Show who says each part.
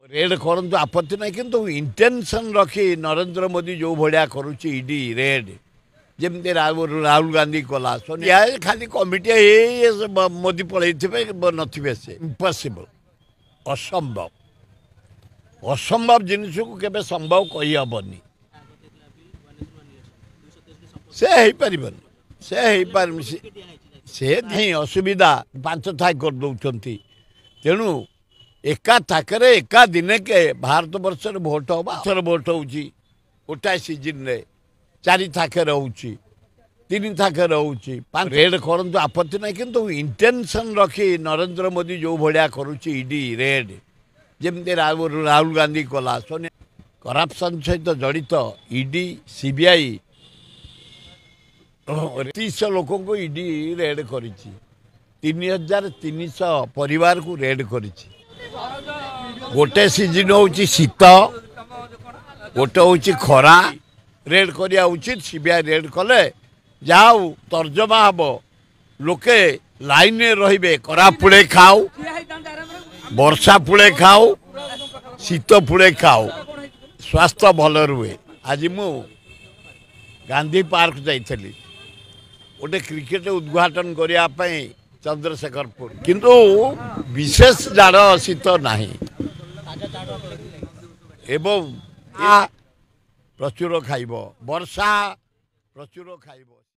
Speaker 1: Red करंतु आपत्ति ना किंतु इंटेंशन रखी नरेंद्र मोदी जो भाया करुच्ची ईडी रेड जमी राहुल गांधी कला सोनिया खाली कमिटी मोदी पलि थे से इम्पॉसिबल असंभव असंभव जिनस को केबे संभव कही हेनी से नहीं असुविधा पांच थाई कर दौरान तेणु एका थाकरे एका दिन के भारत वर्ष भोट हम भोट हो गोटाए सीजन रे चारि थाकरे तीन थाकरे रेड करंतु आपत्ति ना किंतु इंटेंशन रखी नरेंद्र मोदी जो भाया करुच्ची ईडी रेड जमी राहुल गांधी कला सोनिया करप्शन सहित जड़ित ईडी सीबीआई 300 लोक को ईडी रेड कर 3300 परिवार को रेड कर गोटे सीजन हूँ शीत गोटे हूँ खरा रेड करिया उचित सीबीआई रेड कले जाऊ तर्जमा हम लोके लाइन रे करा पुड़े खाऊ वर्षा पुड़े खाऊ शीत पुड़े खाऊ स्वास्थ्य भल रुए। आज मु गांधी पार्क जाइली गोटे क्रिकेट उद्घाटन करने चंद्रशेखरपुर किंतु विशेष जाड़ शीत नहीं एवं प्रचुर खाइब वर्षा प्रचुर खाइब।